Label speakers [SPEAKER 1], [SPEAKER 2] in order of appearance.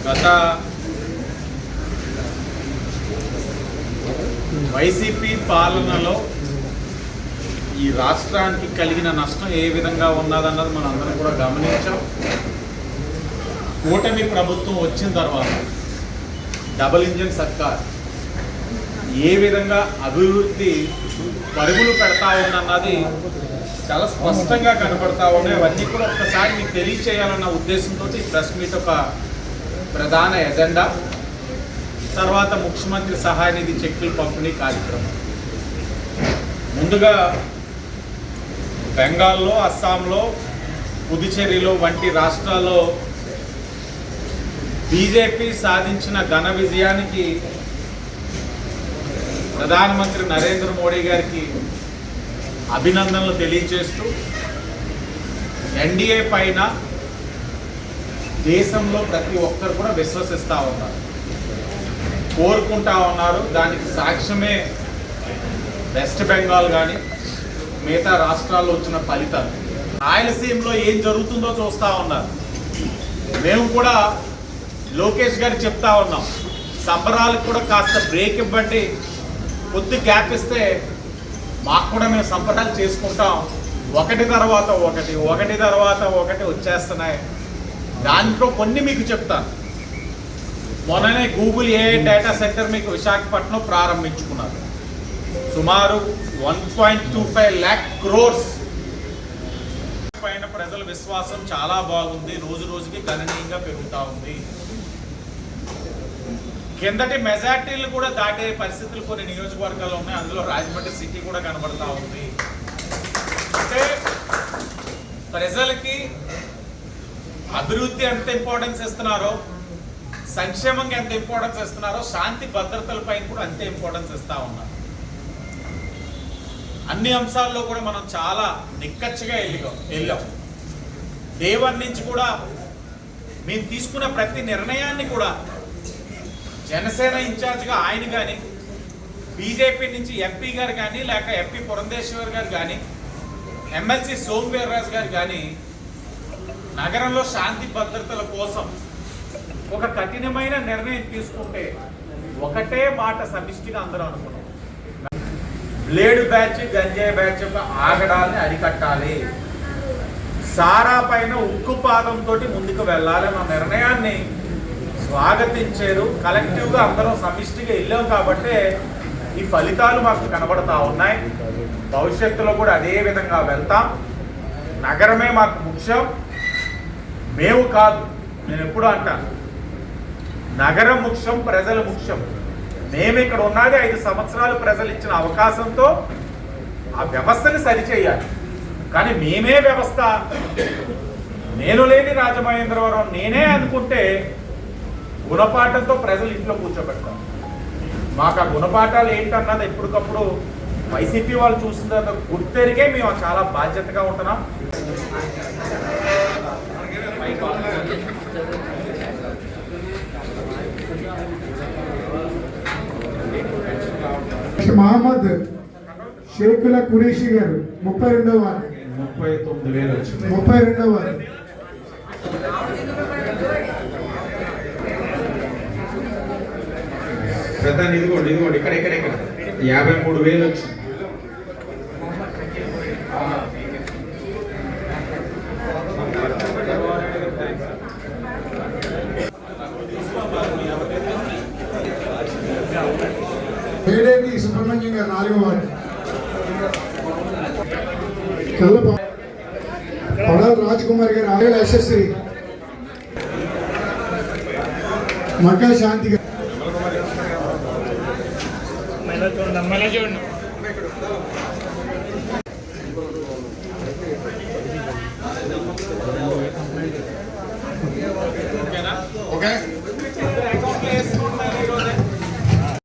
[SPEAKER 1] గత వైసీపీ పాలనలో ఈ రాష్ట్రానికి కలిగిన నష్టం ఏ విధంగా ఉన్నదన్నది మనం అందరం కూడా గమనించాం. కూటమి ప్రభుత్వం వచ్చిన తర్వాత డబుల్ ఇంజిన్ సర్కార్ ఏ విధంగా అభివృద్ధి పరుగులు పెడతా ఉందన్నది చాలా స్పష్టంగా కనపడతా ఉన్నాయి. అవన్నీ కూడా ఒక్కసారి మీకు తెలియచేయాలన్న ఉద్దేశంతో ఈ ప్రెస్ మీట్ ఒక ప్రధాన ఎజెండా. తర్వాత ముఖ్యమంత్రి సహాయ నిధి చెక్కుల పంపిణీ కార్యక్రమం. ముందుగా బెంగాల్లో, అస్సాంలో, పుదుచ్చేరిలో వంటి రాష్ట్రాల్లో బీజేపీ సాధించిన ఘన విజయానికి ప్రధానమంత్రి నరేంద్ర మోడీ గారికి అభినందనలు తెలియజేస్తూ ఎన్డీఏ పైన దేశంలో ప్రతి ఒక్కరు కూడా విశ్వసిస్తూ ఉన్నారు, కోరుకుంటా ఉన్నారు. దానికి సాక్ష్యమే వెస్ట్ బెంగాల్ కానీ మిగతా రాష్ట్రాల్లో వచ్చిన ఫలితాలు. రాయలసీమలో ఏం జరుగుతుందో చూస్తూ ఉన్నారు. మేము కూడా లోకేష్ గారు చెప్తా ఉన్నాం, సంబరాలకు కూడా కాస్త బ్రేక్ ఇవ్వండి, కొద్ది గ్యాప్ ఇస్తే మాకు కూడా మేము సంబరాలు చేసుకుంటాం. ఒకటి తర్వాత ఒకటి వచ్చేస్తున్నాయి. దాంట్లో కొన్ని మీకు చెప్తాను. మొన్ననే గూగుల్ ఏఐ డేటా సెంటర్ మీకు విశాఖపట్నం ప్రారంభించుకున్నారు. సుమారు 1.25 lakh crores పైన ప్రజల విశ్వాసం చాలా బాగుంది, రోజు రోజుకి గణనీయంగా పెరుగుతూ ఉంది. కిందటి మెజార్టీలు కూడా దాటే పరిస్థితులు కొన్ని నియోజకవర్గాలు ఉన్నాయి. అందులో రాజమండ్రి సిటీ కూడా కనబడతా ఉంది. అంటే ప్రజలకి అభివృద్ధి ఎంత ఇంపార్టెన్స్ ఇస్తున్నారో, సంక్షేమంగా ఎంత ఇంపార్టెన్స్ ఇస్తున్నారో, శాంతి భద్రతలపైన కూడా అంతే ఇంపార్టెన్స్ ఇస్తూ ఉన్నారు. అన్ని అంశాల్లో కూడా మనం చాలా నిక్కచ్చిగా వెళ్ళాం. దేవన్ నుంచి కూడా మేము తీసుకున్న ప్రతి నిర్ణయాన్ని కూడా జనసేన ఇన్ఛార్జ్గా ఆయన కానీ, బీజేపీ నుంచి ఎంపీ గారు కానీ, లేక ఎంపీ పురంధేశ్వర్ గారు కానీ, ఎమ్మెల్సీ సోమవీర్రాజు గారు కానీ నగరంలో శాంతి భద్రతల కోసం ఒక కఠినమైన నిర్ణయం తీసుకుంటే ఒకటే మాట సమిష్టిగా అందరూ అనుకున్నాం, బ్లేడ్ బ్యాచ్, గంజాయి బ్యాచ్ యొక్క ఆగడాలని అరికట్టాలి, సారా పైన ఉక్కు పాదంతో ముందుకు వెళ్ళాలి అన్న నిర్ణయాన్ని స్వాగతించారు. కలెక్టివ్గా అందరం సమిష్టిగా వెళ్ళాం కాబట్టి ఈ ఫలితాలు మాకు కనబడతా ఉన్నాయి. భవిష్యత్తులో కూడా అదే విధంగా వెళ్తాం. నగరమే మాకు ముఖ్యం, మేము కాదు. నేను ఎప్పుడు అంటాను, నగరం ముఖ్యం, ప్రజలు ముఖ్యం. మేము ఇక్కడ ఉన్నది 5 సంవత్సరాలు ప్రజలు ఇచ్చిన అవకాశంతో ఆ వ్యవస్థని సరిచేయాలి. కానీ మేమే వ్యవస్థ, నేను లేని రాజమహేంద్రవరం నేనే అనుకుంటే గుణపాఠంతో ప్రజలు ఇంట్లో కూర్చోబెడతాం. మాకు ఆ గుణపాఠాలు ఏంటన్నది ఎప్పటికప్పుడు వైసీపీ వాళ్ళు చూసిన తర్వాత గుర్తెరిగే మేము చాలా బాధ్యతగా ఉంటున్నాం.
[SPEAKER 2] మహమ్మద్ షేకుల కురేషి గారు 32వ వార్డు,
[SPEAKER 1] 39,000 వచ్చింది.
[SPEAKER 2] 32వ వార్డు.
[SPEAKER 1] ప్రధాని ఇదిగోండి ఇక్కడ 53,000 వచ్చింది.
[SPEAKER 2] వేడేటి సుబ్రహ్మణ్యం గారు 4వ వార్డు. పడాల రాజ్కుమార్ గారు 6,000 యశస్వి. మక్కా శాంతి గారు